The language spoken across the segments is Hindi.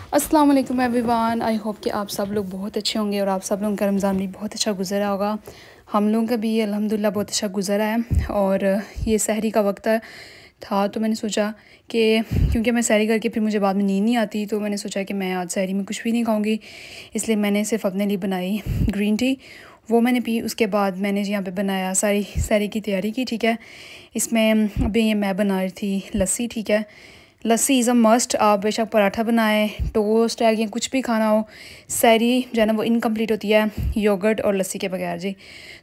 अस्सलाम वालेकुम एवरीवन। आई होप कि आप सब लोग बहुत अच्छे होंगे और आप सब लोगों का रमज़ान भी बहुत अच्छा गुजरा होगा। हम लोगों का भी अल्हम्दुलिल्लाह बहुत अच्छा गुजरा है। और ये सहरी का वक्त था तो मैंने सोचा कि क्योंकि मैं सहरी करके फिर मुझे बाद में नींद नहीं आती, तो मैंने सोचा कि मैं आज सहरी में कुछ भी नहीं खाऊंगी। इसलिए मैंने सिर्फ अपने लिए बनाई ग्रीन टी, वो मैंने पी। उसके बाद मैंने यहाँ पे बनाया सारी सहरी की तैयारी की। ठीक है, इसमें अभी ये मैं बना रही थी लस्सी। ठीक है, लस्सी इज़ अ मस्ट। आप बेशक पराठा बनाएं, टोस्ट है या कुछ भी खाना हो, सहरी जो है ना वो इनकम्प्लीट होती है योगर्ट और लस्सी के बगैर जी।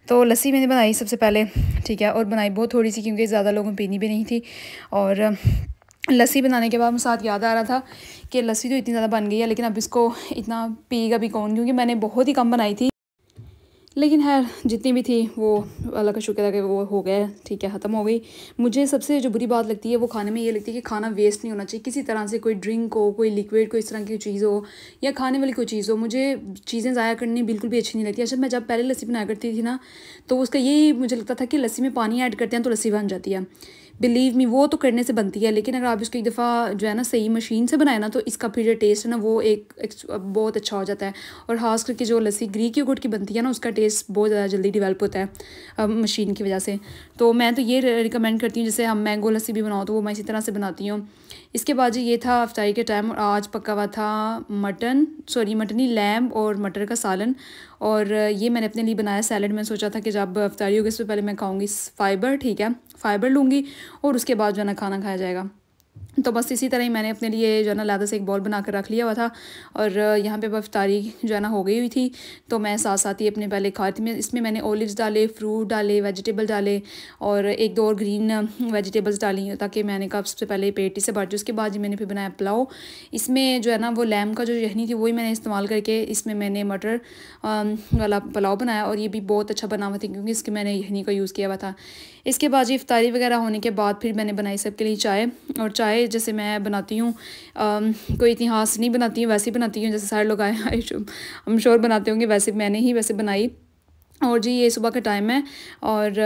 तो लस्सी मैंने बनाई सबसे पहले। ठीक है, और बनाई बहुत थोड़ी सी क्योंकि ज़्यादा लोगों को पीनी भी नहीं थी। और लस्सी बनाने के बाद मुझे साथ याद आ रहा था कि लस्सी तो इतनी ज़्यादा बन गई है, लेकिन अब इसको इतना पिएगा भी कौन, क्योंकि मैंने बहुत ही कम बनाई थी। लेकिन खैर जितनी भी थी वो अल्लाह का शुक्र है कि वो हो गया। ठीक है, ख़त्म हो गई। मुझे सबसे जो बुरी बात लगती है वो खाने में ये लगती है कि खाना वेस्ट नहीं होना चाहिए किसी तरह से। कोई ड्रिंक हो, कोई लिक्विड, कोई इस तरह की चीज़ हो या खाने वाली कोई चीज़ हो, मुझे चीज़ें ज़ाया करनी बिल्कुल भी अच्छी नहीं लगती। अच्छा, मैं जब पहले लस्सी बनाया करती थी ना, तो उसका यही मुझे लगता था कि लस्सी में पानी ऐड करते हैं तो लस्सी बन जाती है। बिलीव मी, वो तो करने से बनती है, लेकिन अगर आप इसको एक दफ़ा जो है ना सही मशीन से बनाए ना, तो इसका फिर जो टेस्ट है ना वो एक बहुत अच्छा हो जाता है। और ख़ास करके जो लस्सी ग्रीक योगर्ट की बनती है ना, उसका टेस्ट बहुत ज़्यादा जल्दी डेवलप होता है मशीन की वजह से। तो मैं तो ये रिकमेंड करती हूँ, जैसे हम मैंगो लस्सी भी बनाओ तो वो मैं इसी तरह से बनाती हूँ। इसके बाद जी ये था अफ्तारी के टाइम, और आज पका हुआ था मटन ही लैम्ब और मटर का सालन। और ये मैंने अपने लिए बनाया सैलड। मैं सोचा था कि जब अफ्तारी होगी इससे पहले मैं खाऊंगी फ़ाइबर। ठीक है, फ़ाइबर लूँगी और उसके बाद जो है ना खाना खाया जाएगा। तो बस इसी तरह ही मैंने अपने लिए जो है ना लादा से एक बॉल बना कर रख लिया हुआ था। और यहाँ पे अफ्तारी जो है ना हो गई हुई थी, तो मैं साथ साथ ही अपने पहले खा रही थी। मैं इसमें मैंने ओलिव्स डाले, फ्रूट डाले, वेजिटेबल डाले और एक दो और ग्रीन वेजिटेबल्स डाली, ताकि मैंने कहा सबसे पहले पेटी से भर जाए। उसके बाद मैंने फिर बनाया पुलाव। इसमें जो है ना वो लैम्ब का जो यखनी थी वही मैंने इस्तेमाल करके इसमें मैंने मटर वाला पुलाव बनाया, और ये भी बहुत अच्छा बना हुआ था क्योंकि इसके मैंने यखनी का यूज़ किया हुआ था। इसके बाद जी इफ्तारी वगैरह होने के बाद फिर मैंने बनाई सबके लिए चाय। और चाय जैसे मैं बनाती हूँ कोई इतिहास नहीं बनाती हूँ, वैसे ही बनाती हूँ जैसे सारे लोग आए हम श्योर बनाते होंगे, वैसे मैंने ही वैसे बनाई। और जी ये सुबह का टाइम है, और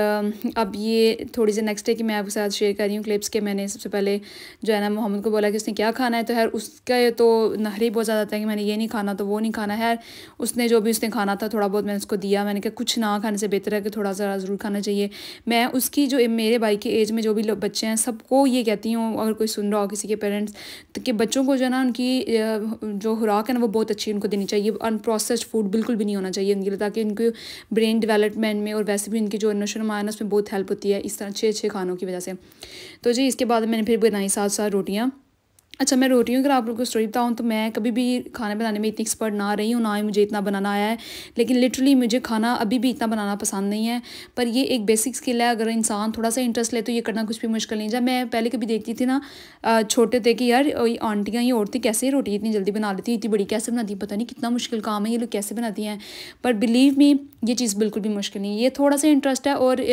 अब ये थोड़ी सी नेक्स्ट डे की मैं आपके साथ शेयर कर रही हूँ क्लिप्स के। मैंने सबसे पहले जो है ना मोहम्मद को बोला कि उसने क्या खाना है, तो खैर उसका तो नखरे बहुत ज़्यादा था कि मैंने ये नहीं खाना तो वो नहीं खाना है। उसने जो भी उसने खाना था थोड़ा बहुत मैंने उसको दिया। मैंने कहा कुछ ना खाने से बेहतर है कि थोड़ा सा ज़रूर खाना चाहिए। मैं उसकी जो मेरे भाई की एज में जो भी लोग बच्चे हैं सबको ये कहती हूँ, अगर कोई सुन रहा हो किसी के पेरेंट्स, तो कि बच्चों को जो है ना उनकी जो खुराक है ना वो बहुत अच्छी उनको देनी चाहिए। अनप्रोसेस्ड फूड बिल्कुल भी नहीं होना चाहिए उनके लिए, ताकि उनको ब्रेन डेवलपमेंट में और वैसे भी उनकी जो नशोनुमा है ना उसमें बहुत हेल्प होती है इस तरह अच्छे अच्छे खानों की वजह से। तो जी इसके बाद मैंने फिर बनाई साथ साथ रोटियाँ। अच्छा, मैं रोटियों अगर आप लोगों को स्टोरी बताऊँ तो मैं कभी भी खाना बनाने में इतनी एक्सपर्ट ना रही हूँ, ना ही मुझे इतना बनाना आया है। लेकिन लिटरली मुझे खाना अभी भी इतना बनाना पसंद नहीं है, पर ये एक बेसिक स्किल है। अगर इंसान थोड़ा सा इंटरेस्ट ले तो ये करना कुछ भी मुश्किल नहीं। जब मैं पहले कभी देखती थी ना छोटे थे कि यार आंटियाँ ये औरतें कैसे रोटी इतनी जल्दी बना लेती, इतनी बड़ी कैसे बनाती, पता नहीं कितना मुश्किल काम है, ये लोग कैसे बनाती हैं। पर बिलीव मी ये चीज़ बिल्कुल भी मुश्किल नहीं है, ये थोड़ा सा इंटरेस्ट है। और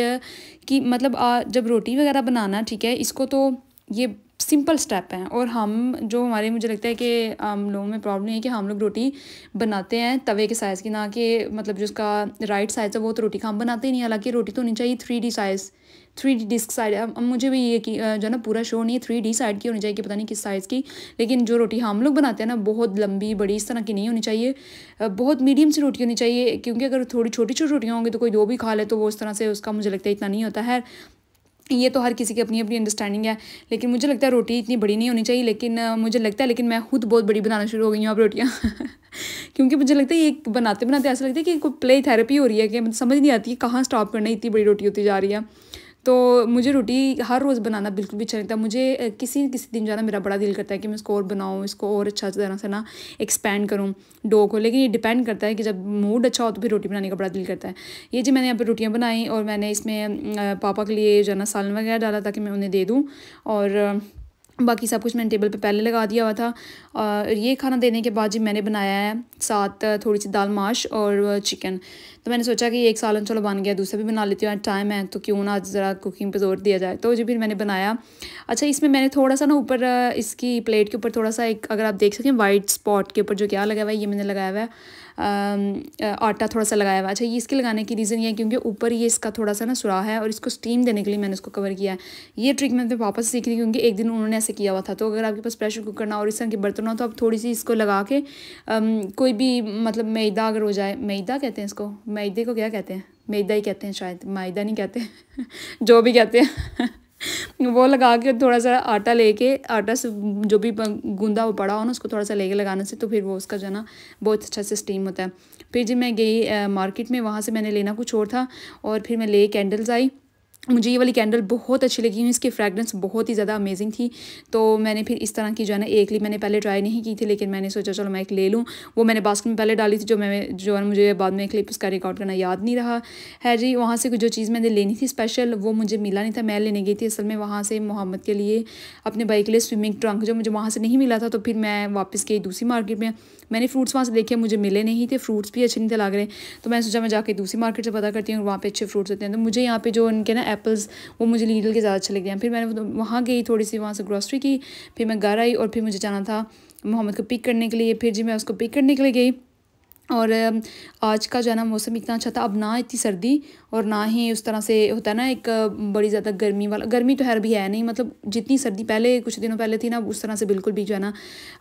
कि मतलब जब रोटी वगैरह बनाना, ठीक है, इसको तो ये सिंपल स्टेप हैं। और हम जो हमारे मुझे लगता है कि हम लोगों में प्रॉब्लम है कि हम लोग रोटी बनाते हैं तवे के साइज़ की, ना कि मतलब जो उसका राइट साइज़ है वो तो रोटी का हम बनाते ही नहीं। हालांकि रोटी तो होनी चाहिए 3D size, 3D disc side. अब मुझे भी ये कि जो ना पूरा शो नहीं है 3D साइड की होनी चाहिए कि पता नहीं किस साइज़ की। लेकिन जो रोटी हम लोग बनाते हैं ना बहुत लंबी बड़ी इस तरह की नहीं होनी चाहिए, बहुत मीडियम सी रोटी होनी चाहिए। क्योंकि अगर थोड़ी छोटी छोटी रोटियाँ होंगी तो कोई दो भी खा ले तो वो उस तरह से उसका मुझे लगता है इतना नहीं होता है। ये तो हर किसी की अपनी अपनी अंडरस्टैंडिंग है, लेकिन मुझे लगता है रोटी इतनी बड़ी नहीं होनी चाहिए। लेकिन मुझे लगता है, लेकिन मैं खुद बहुत बड़ी बनाना शुरू हो गई हूँ अब रोटियाँ क्योंकि मुझे लगता है ये बनाते बनाते ऐसा लगता है कि कोई प्ले थेरेपी हो रही है, कि मतलब समझ नहीं आती है कहाँ स्टॉप करना, इतनी बड़ी रोटी होती जा रही है। तो मुझे रोटी हर रोज़ बनाना बिल्कुल भी अच्छा लगता है। मुझे किसी किसी दिन जाना मेरा बड़ा दिल करता है कि मैं इसको और बनाऊँ, इसको और अच्छा तरह से ना एक्सपेंड करूँ डो को। लेकिन ये डिपेंड करता है कि जब मूड अच्छा हो तो फिर रोटी बनाने का बड़ा दिल करता है। ये जी मैंने यहाँ पर रोटियाँ बनाई, और मैंने इसमें पापा के लिए जो है ना सालन वगैरह डाला ताकि मैं उन्हें दे दूँ। और बाकी सब कुछ मैंने टेबल पे पहले लगा दिया हुआ था। और ये खाना देने के बाद जी मैंने बनाया है साथ थोड़ी सी दाल माश और चिकन। तो मैंने सोचा कि एक सालन चलो बन गया, दूसरा भी बना लेती हूँ, टाइम है तो क्यों ना ज़रा कुकिंग पे जोर दिया जाए। तो जी फिर मैंने बनाया। अच्छा, इसमें मैंने थोड़ा सा ना ऊपर इसकी प्लेट के ऊपर थोड़ा सा एक, अगर आप देख सकें वाइट स्पॉट के ऊपर जो क्या लगा हुआ है, ये मैंने लगाया हुआ है आटा थोड़ा सा लगाया हुआ है। अच्छा, ये इसके लगाने की रीज़न ये है क्योंकि ऊपर ये इसका थोड़ा सा ना सुराख है, और इसको स्टीम देने के लिए मैंने इसको कवर किया है। ये ट्रिक मैंने वापस सीख ली क्योंकि एक दिन उन्होंने ऐसे किया हुआ था। तो अगर आपके पास प्रेशर कुकर ना और इस तरह के बर्तन करना हो तो आप थोड़ी सी इसको लगा के कोई भी मतलब मैदा अगर हो जाए, मैदा कहते हैं इसको, मैदे को क्या कहते हैं, मैदा ही कहते हैं शायद, मैदा नहीं कहते जो भी कहते हैं वो लगा के थोड़ा सा आटा लेके, आटा से जो भी गूंदा वो पड़ा हो ना उसको थोड़ा सा लेके लगाने से तो फिर वो उसका जो है ना बहुत अच्छा से स्टीम होता है। फिर जब मैं गई मार्केट में, वहाँ से मैंने लेना कुछ और था और फिर मैं ले कैंडल्स आई। मुझे ये वाली कैंडल बहुत अच्छी लगी, इसकी फ्रेगरेंस बहुत ही ज़्यादा अमेजिंग थी। तो मैंने फिर इस तरह की जो है ना एक ली, मैंने पहले ट्राई नहीं की थी लेकिन मैंने सोचा चलो मैं एक ले लूँ। वो मैंने बास्केट में पहले डाली थी, जो है मुझे बाद में क्लिप उसका रिकॉर्ड करना याद नहीं रहा है जी। वहाँ से जो चीज़ मैंने लेनी थी स्पेशल वो मुझे मिला नहीं था, मैं लेने गई थी असल में वहाँ से मोहम्मद के लिए, अपने भाई के लिए स्विमिंग ट्रंक, जो मुझे वहाँ से नहीं मिला था। तो फिर मैं वापस गई दूसरी मार्केट में, मैंने फ्रूट्स वहाँ से देखे, मुझे मिले नहीं थे, फ्रूट्स भी अच्छे नहीं थे लग रहे। तो मैंने सोचा मैं जाके दूसरी मार्केट से पता करती हूँ, वहाँ पे अच्छे फ्रूट्स होते हैं। तो मुझे यहाँ पे जो उनके ना एप्पल्स वो मुझे लीडल के ज़्यादा अच्छे लगे हैं। फिर मैंने वहाँ गई, थोड़ी सी वहाँ से ग्रॉसरी की, फिर मैं घर आई और फिर मुझे जाना था मोहम्मद को पिक करने के लिए। फिर जी मैं उसको पिक करने के लिए गई और आज का जो है ना मौसम इतना अच्छा था, अब ना इतनी सर्दी और ना ही उस तरह से होता है ना एक बड़ी ज़्यादा गर्मी वाला, गर्मी तो खैर भी है नहीं, मतलब जितनी सर्दी पहले कुछ दिनों पहले थी ना उस तरह से बिल्कुल भी जो है ना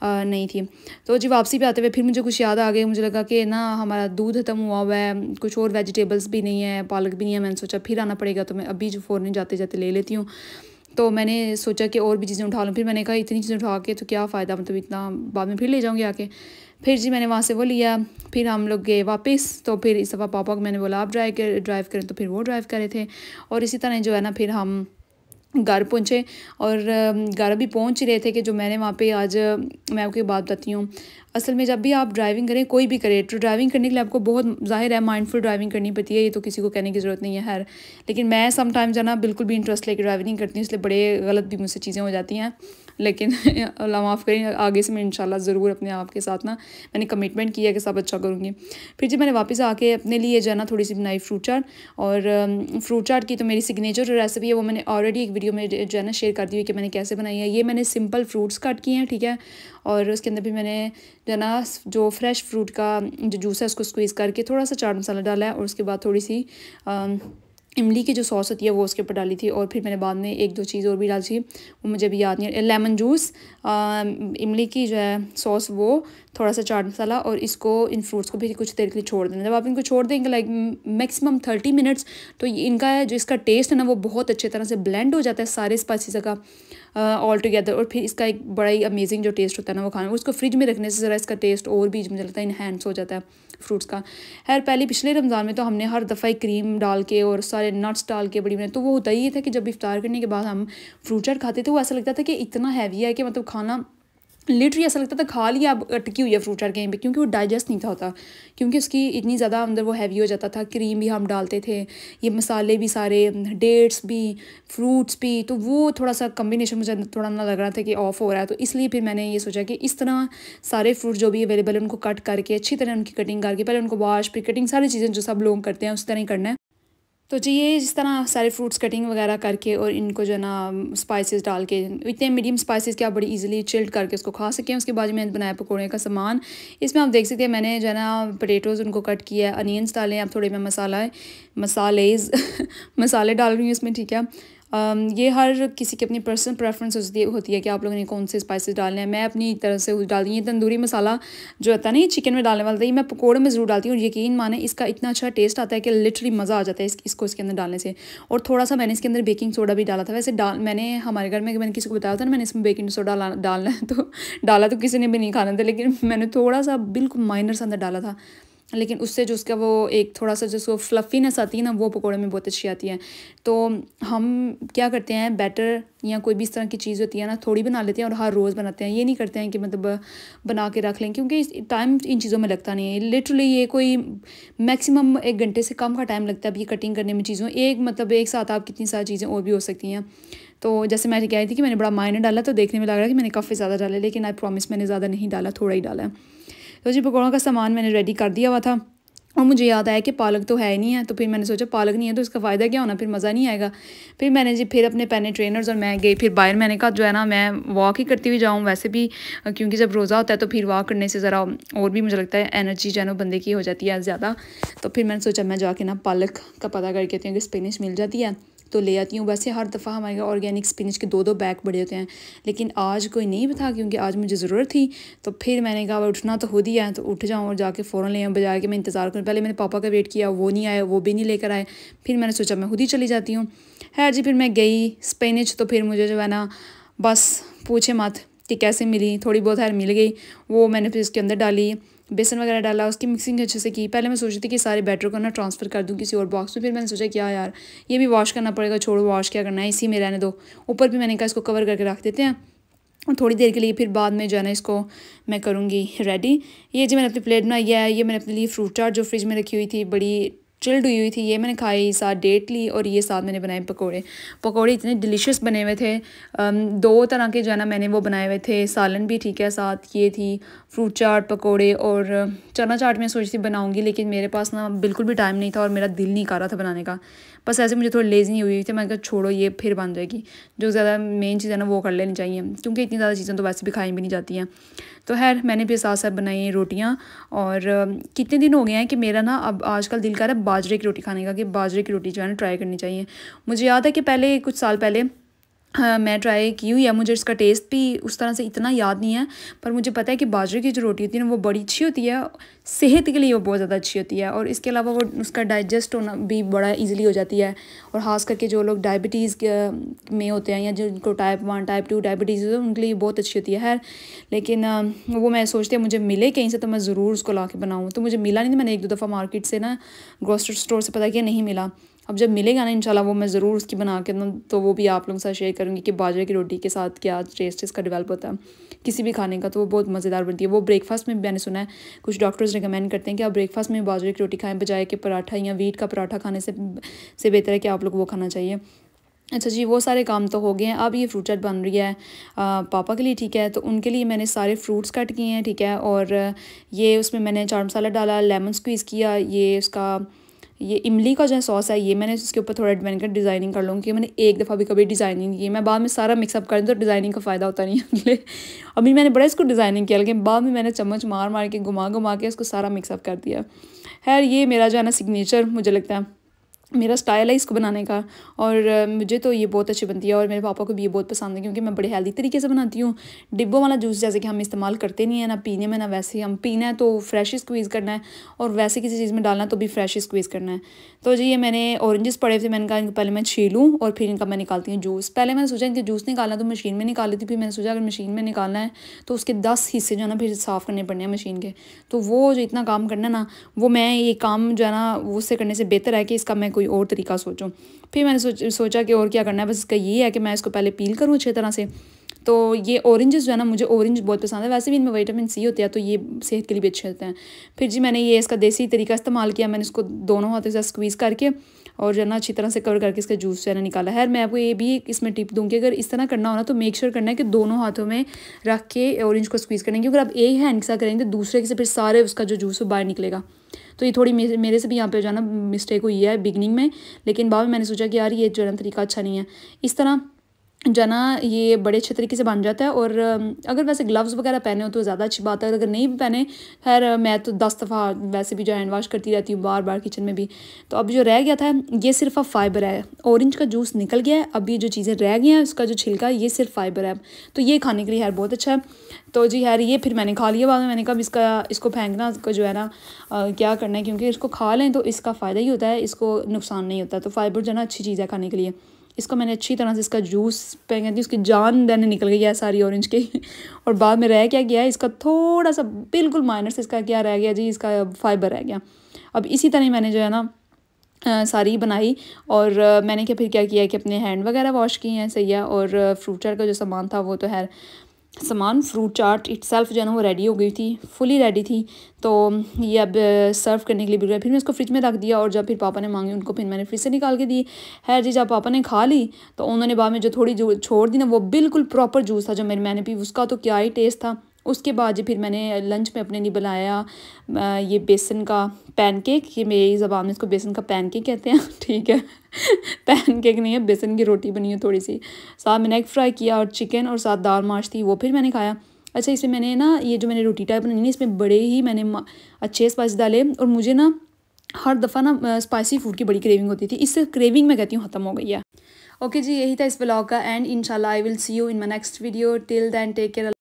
नहीं थी। तो जी वापसी पे आते हुए फिर मुझे कुछ याद आ गया, मुझे लगा कि ना हमारा दूध ख़त्म हुआ है, कुछ और वेजिटेबल्स भी नहीं है, पालक भी नहीं है। मैंने सोचा फिर आना पड़ेगा तो मैं अभी जो फ़ौरन जाते जाते ले लेती हूँ। तो मैंने सोचा कि और भी चीज़ें उठा लूँ, फिर मैंने कहा इतनी चीज़ें उठा के तो क्या फ़ायदा, मतलब इतना बाद में फिर ले जाऊँगी आके। फिर जी मैंने वहाँ से वो लिया, फिर हम लोग गए वापस। तो फिर इस दफ़ा पापा को मैंने बोला आप ड्राइव करें, तो फिर वो ड्राइव कर रहे थे और इसी तरह जो है ना फिर हम घर पहुँचे और घर अभी पहुँच ही रहे थे कि जो मैंने वहाँ पे आज मैं आपको एक बात बताती हूँ। असल में जब भी आप ड्राइविंग करें, कोई भी करे, तो ड्राइविंग करने के लिए आपको बहुत ज़ाहिर है माइंडफुल ड्राइविंग करनी पड़ती है, ये तो किसी को कहने की ज़रूरत नहीं है खैर। लेकिन मैं समटाइम्स है ना बिल्कुल भी इंटरेस्ट लेकर ड्राइविंग नहीं करती हूँ, इसलिए बड़े गलत भी मुझसे चीज़ें हो जाती हैं। लेकिन अल्लाह माफ़ करें, आगे से मैं इंशाल्लाह ज़रूर अपने आप के साथ ना मैंने कमिटमेंट किया कि सब अच्छा करूँगी। फिर जब मैंने वापस आके अपने लिए जो है ना थोड़ी सी बनाई फ्रूट चाट, और फ्रूट चाट की तो मेरी सिग्नेचर रेसिपी है वो मैंने ऑलरेडी एक वीडियो में जो है ना शेयर कर दी हुई कि मैंने कैसे बनाई है। ये मैंने सिंपल फ्रूट्स काट किए हैं, ठीक है, और उसके अंदर भी मैंने जो है ना जो फ्रेश फ्रूट का जो जूस है उसको स्क्वीज़ करके थोड़ा सा चाट मसाला डाला है और उसके बाद थोड़ी सी इमली की जो सॉस होती है वो उसके ऊपर डाली थी। और फिर मैंने बाद में एक दो चीज़ और भी डाली थी, वो मुझे भी याद नहीं है, लेमन जूस, इमली की जो है सॉस, वो थोड़ा सा चाट मसाला, और इसको इन फ्रूट्स को भी कुछ देर के लिए छोड़ देना। जब आप इनको छोड़ देंगे लाइक मैक्सिमम 30 मिनट्स, तो इनका जो इसका टेस्ट है ना वो बहुत अच्छे तरह से ब्लेंड हो जाता है सारे स्पाइसेस का ऑल टुगेदर, और फिर इसका एक बड़ा ही अमेजिंग जो टेस्ट होता है ना वो खाने, उसको फ्रिज में रखने से ज़रा इसका टेस्ट और भी मुझे लगता है इन्हेंस हो जाता है फ्रूट्स का। खैर पहले पिछले रमज़ान में तो हमने हर दफ़ा क्रीम डाल के और सारे नट्स डाल के बड़ी बड़ी, तो वो होता ही था कि जब इफ्तार करने के बाद हम फ्रूट चाट खाते थे वो ऐसा लगता था कि इतना हैवी है कि मतलब खाना लिटरली ऐसा लगता था खा लिया अब अटकी हुई है फ्रूट चाट कहीं पे, क्योंकि वो डाइजेस्ट नहीं था होता, क्योंकि उसकी इतनी ज़्यादा अंदर वो हैवी हो जाता था। क्रीम भी हम डालते थे, ये मसाले भी सारे, डेट्स भी, फ्रूट्स भी, तो वो थोड़ा सा कम्बिनेशन मुझे थोड़ा ना लग रहा था कि ऑफ हो रहा है। तो इसलिए फिर मैंने ये सोचा कि इस तरह सारे फ्रूट जो भी अवेलेबल है उनको कट करके अच्छी तरह उनकी कटिंग करके, पहले उनको वॉश, फिर कटिंग, सारी चीज़ें जो सब लोग करते हैं उस तरह ही करना है। तो जी ये जिस तरह सारे फ्रूट्स कटिंग वगैरह करके और इनको जो है ना स्पाइसेस डाल के, इतने मीडियम स्पाइसेस कि आप बड़ी इजीली चिल्ड करके उसको खा सकें। उसके बाद मैंने बनाया पकौड़े का सामान। इसमें आप देख सकते हैं मैंने जो है ना पोटैटोज़ उनको कट किया है, अनियंस डाले हैं, अब थोड़े मैं मसाले डाल रही हूँ इसमें, ठीक है। ये हर किसी की अपनी पर्सनल प्रेफरेंस होती है कि आप लोगों ने कौन से स्पाइसेस डालने हैं। मैं अपनी तरह से डाल दी है। तंदूरी मसाला जो होता है ना ये चिकन में डालने वाला था, ये मैं पकौड़े में ज़रूर डालती हूँ, और यकीन माने इसका इतना अच्छा टेस्ट आता है कि लिटरली मज़ा आ जाता है इसको इसके अंदर डालने से। और थोड़ा सा मैंने इसके अंदर बेकिंग सोडा भी डाला था। वैसे मैंने हमारे घर में मैंने किसी को बताया था ना मैंने इसमें बेकिंग सोडा डालना है, तो डाला तो किसी ने भी नहीं खाना था, लेकिन मैंने थोड़ा सा बिल्कुल माइनर सा अंदर डाला था, लेकिन उससे जो उसका वो एक थोड़ा सा जो उसको फ्लफीनेस आती है ना वो पकौड़े में बहुत अच्छी आती है। तो हम क्या करते हैं, बैटर या कोई भी इस तरह की चीज़ होती है ना थोड़ी बना लेते हैं और हर रोज़ बनाते हैं। ये नहीं करते हैं कि मतलब बना के रख लें, क्योंकि टाइम इन चीज़ों में लगता नहीं है। लिटरली ये कोई मैक्सिमम 1 घंटे से कम का टाइम लगता है अब ये कटिंग करने में चीज़ों, एक साथ आप कितनी सारी चीज़ें और भी हो सकती हैं। तो जैसे मैं कह रही थी कि मैंने बड़ा मायने डाला, तो देखने में लग रहा है कि मैंने काफ़ी ज़्यादा डाला, लेकिन आई प्रॉमिस मैंने ज़्यादा नहीं डाला, थोड़ा ही डाला है। तो जी पकौड़ों का सामान मैंने रेडी कर दिया हुआ था, और मुझे याद आया कि पालक तो है ही नहीं है, तो फिर मैंने सोचा पालक नहीं है तो इसका फ़ायदा क्या होना, फिर मज़ा नहीं आएगा। फिर मैंने जी फिर अपने पेन ट्रेनर्स और मैं गई फिर बाहर, मैंने कहा जो है ना मैं वॉक ही करती हुई जाऊँ वैसे भी, क्योंकि जब रोज़ा होता है तो फिर वॉक करने से ज़रा और भी मुझे लगता है एनर्जी जो है ना बंदे की हो जाती है ज़्यादा। तो फिर मैंने सोचा मैं जाके ना पालक का पता करके आती हूँ कि स्पिनिश मिल जाती है, तो ले आती हूँ। वैसे हर दफ़ा हमारे ऑर्गेनिक स्पिनच के 2-2 बैग बड़े होते हैं, लेकिन आज कोई नहीं था क्योंकि आज मुझे ज़रूरत थी। तो फिर मैंने कहा उठना तो खुद ही है, तो उठ जाऊँ और जाके फ़ौरन ले आऊँ, बजाय कि मैं इंतज़ार करूँ। पहले मैंने पापा का वेट किया, वो नहीं आए, वो भी नहीं लेकर आए। फिर मैंने सोचा मैं खुद ही चली जाती हूँ। खैर जी, फिर मैं गई स्पिनच, तो फिर मुझे जो है ना बस पूछे मत कि कैसे मिली। थोड़ी बहुत खैर मिल गई, वो मैंने फिर उसके अंदर डाली, बेसन वगैरह डाला, उसकी मिक्सिंग अच्छे से की। पहले मैं सोच रही थी कि सारे बैटर को ना ट्रांसफ़र कर दूँ किसी और बॉक्स में, फिर मैंने सोचा क्या यार ये भी वॉश करना पड़ेगा, छोड़ो वॉश क्या करना है, इसी में रहने दो। ऊपर भी मैंने कहा इसको कवर करके रख देते हैं और थोड़ी देर के लिए, फिर बाद में जो है ना इसको मैं करूँगी रेडी। ये जी मैंने अपनी प्लेट बनाई है। ये मैंने अपने लिए फ्रूट चाट जो फ्रिज में रखी हुई थी, बड़ी चिल्ड हुई थी, ये मैंने खाई, साथ डेट ली और ये साथ मैंने बनाए पकोड़े। पकोड़े इतने डिलीशियस बने हुए थे। 2 तरह के जो है ना मैंने वो बनाए हुए थे, सालन भी ठीक है, साथ ये थी फ्रूट चाट, पकोड़े और चना चाट। मैं सोची थी बनाऊंगी, लेकिन मेरे पास ना बिल्कुल भी टाइम नहीं था और मेरा दिल नहीं कर रहा था बनाने का। बस ऐसे मुझे थोड़ी लेज़ी हुई थी, मैंने कहा छोड़ो ये फिर बन जाएगी। जो ज़्यादा मेन चीज़ है ना वो कर लेनी चाहिए, क्योंकि इतनी ज़्यादा चीज़ें तो वैसे भी खाई भी नहीं जाती हैं। तो खैर मैंने भी साथ साथ बनाई रोटियाँ। और कितने दिन हो गए हैं कि मेरा ना अब आजकल दिल कर रहा है बाजरे की रोटी खाने का, कि बाजरे की रोटी जो है ना ट्राई करनी चाहिए। मुझे याद है कि पहले कुछ साल पहले मैं ट्राई की हुई है, मुझे इसका टेस्ट भी उस तरह से इतना याद नहीं है, पर मुझे पता है कि बाजरे की जो रोटी होती है ना वो बड़ी अच्छी होती है, सेहत के लिए वो बहुत ज़्यादा अच्छी होती है। और इसके अलावा वो उसका डाइजेस्ट होना भी बड़ा इजीली हो जाती है। और ख़ास करके जो लोग डायबिटीज़ में होते हैं या जिनको टाइप 1 टाइप 2 डायबिटीज़ है, उनके लिए बहुत अच्छी होती है। खैर लेकिन वो मैं सोचती हूँ मुझे मिले कहीं से तो मैं ज़रूर उसको ला के बनाऊँ, तो मुझे मिला नहीं। मैंने 1-2 दफ़ा मार्केट से ना ग्रोसरी स्टोर से पता किया, नहीं मिला। अब जब मिलेगा ना इंशाल्लाह वो मैं ज़रूर उसकी बना के तो वो भी आप लोगों के साथ शेयर करूँगी कि बाजरे की रोटी के साथ क्या टेस्ट इसका डेवलप होता है किसी भी खाने का, तो वो बहुत मज़ेदार बनती है। वो ब्रेकफास्ट में मैंने सुना है कुछ डॉक्टर्स रिकमेंड करते हैं कि आप ब्रेकफास्ट में बाजरे की रोटी खाएं, बजाय कि पराठा या वीट का पराठा खाने से बेहतर है कि आप लोग वो खाना चाहिए। अच्छा जी, वो सारे काम तो हो गए हैं। अब ये फ्रूट चाट बन रही है पापा के लिए, ठीक है। तो उनके लिए मैंने सारे फ्रूट्स कट किए हैं, ठीक है। और ये उसमें मैंने चाट मसाला डाला, लेमन स्क्वीज़ किया, ये उसका ये इमली का जो सॉस है ये मैंने उसके ऊपर थोड़ा मैंने डिज़ाइनिंग कर लूँगी, मैंने एक दफ़ा भी कभी डिज़ाइनिंग नहीं की। मैं बाद में सारा मिक्सअप कर दूँ तो डिज़ाइनिंग का फ़ायदा होता नहीं है अगले। अभी मैंने बड़ा इसको डिज़ाइनिंग किया, लेकिन बाद में मैंने चम्मच मार मार के घुमा घुमा के इसको सारा मिक्सअप कर दिया। खैर ये मेरा जो है ना सिग्नेचर मुझे लगता है, मेरा स्टाइल है इसको बनाने का। और मुझे तो ये बहुत अच्छी बनती है और मेरे पापा को भी ये बहुत पसंद है, क्योंकि मैं बड़े हेल्दी तरीके से बनाती हूँ। डिब्बों वाला जूस जैसे कि हम इस्तेमाल करते नहीं है ना पीने में, ना वैसे हम पीना है तो फ्रेश ही स्क्वीज़ करना है, और वैसे किसी चीज़ में डालना है तो भी फ्रेश ही स्क्वीज़ करना है। तो जी ये मैंने ऑरेंजेस पड़े थे, मैंने कहा इनको पहले मैं छीलूँ और फिर इनका मैं निकालती हूँ जूस। पहले मैंने सोचा इनके जूस निकालना तो मशीन में निकाल लेती, फिर मैंने सोचा अगर मशीन में निकालना है तो उसके 10 हिस्से जो है ना फिर साफ़ करने पड़ने हैं मशीन के, तो वो जो इतना काम करना ना, वो मैं ये काम जो है ना उससे करने से बेहतर है कि इसका मैं कोई और तरीका सोचूँ। फिर मैंने सोचा कि और क्या करना है, बस इसका ये है कि मैं इसको पहले पील करूँ अच्छी तरह से। तो ये ऑरेंजेस जो है ना, मुझे ऑरेंज बहुत पसंद है, वैसे भी इनमें विटामिन सी होती है तो ये सेहत के लिए भी अच्छे होते हैं। फिर जी मैंने ये इसका देसी तरीका इस्तेमाल किया, मैंने इसको दोनों हाथों से स्क्वीज़ करके और जो है ना अच्छी तरह से कवर करके इसका जूस जो है ना निकाला है। मैं आपको ये भी इसमें टिप दूँगी, अगर इस तरह करना हो ना तो मेक श्योर करना है कि दोनों हाथों में रख के ऑरेंज को स्क्वीज़ करेंगे। अगर आप एक हैंड के साथ करेंगे तो दूसरे के से फिर सारे उसका जो जूस है बाहर निकलेगा। तो ये थोड़ी मेरे से भी यहाँ पे जो है ना मिस्टेक हुई है बिगनिंग में, लेकिन बाद में मैंने सोचा कि यार ये जो है ना तरीका अच्छा नहीं है। इस तरह जो है ना ये बड़े अच्छे तरीके से बन जाता है। और अगर वैसे ग्लव्स वगैरह पहने हो तो ज़्यादा अच्छी बात है, अगर नहीं भी पहने, खैर मैं तो 10 दफ़ा वैसे भी जो हैंड वॉश करती रहती हूँ बार बार किचन में भी। तो अब जो रह गया था ये सिर्फ अब फाइबर है, ऑरेंज का जूस निकल गया है, अब ये जो चीज़ें रह गई हैं उसका जो छिलका ये सिर्फ फाइबर है, तो ये खाने के लिए यार बहुत अच्छा है। तो जी यार ये फिर मैंने खा लिया, बाद में मैंने कहा इसको फेंकना को जो है ना क्या करना है, क्योंकि इसको खा लें तो इसका फ़ायदा ही होता है, इसको नुकसान नहीं होता। तो फाइबर जो है ना अच्छी चीज़ है खाने के लिए। इसको मैंने अच्छी तरह से इसका जूस पे कहती उसकी जान देने निकल गई है सारी ऑरेंज की और बाद में रह क्या गया इसका थोड़ा सा बिल्कुल माइनर से इसका क्या रह गया जी, इसका फाइबर रह गया। अब इसी तरह मैंने जो है ना सारी बनाई और मैंने फिर क्या किया कि अपने हैंड वगैरह वॉश किए हैं सही है। और फ्रूट चाट का जो सामान था वो तो है सामान, फ्रूट चाट इटसेल्फ जो है ना वो रेडी हो गई थी, फुली रेडी थी। तो ये अब सर्व करने के लिए बिल्कुल, फिर मैं इसको फ्रिज में रख दिया और जब फिर पापा ने मांगी उनको फिर मैंने फ्रिज से निकाल के दी। खैर जी जब पापा ने खा ली तो उन्होंने बाद में जो थोड़ी जो छोड़ दी ना वो बिल्कुल प्रॉपर जूस था जो मैंने पी, उसका तो क्या ही टेस्ट था। उसके बाद जी फिर मैंने लंच में अपने लिए बनाया ये बेसन का पैनकेक, ये मेरी ज़बान में इसको बेसन का पैनकेक कहते हैं ठीक है पैनकेक नहीं है, बेसन की रोटी बनी है थोड़ी सी, साथ मैंने एग फ्राई किया और चिकन और साथ दाल माश थी वो फिर मैंने खाया। अच्छा इसमें मैंने ना ये जो मैंने रोटी टाइप बनाई इसमें बड़े ही मैंने अच्छे स्पाइस डाले और मुझे ना हर दफ़ा ना स्पाइसी फूड की बड़ी क्रेविंग होती थी, इससे क्रेविंग मैं कहती हूँ ख़त्म हो गई है। ओके जी, यही था इस ब्लॉग का एंड इंशाल्लाह I will see you in my next video. Till then take care.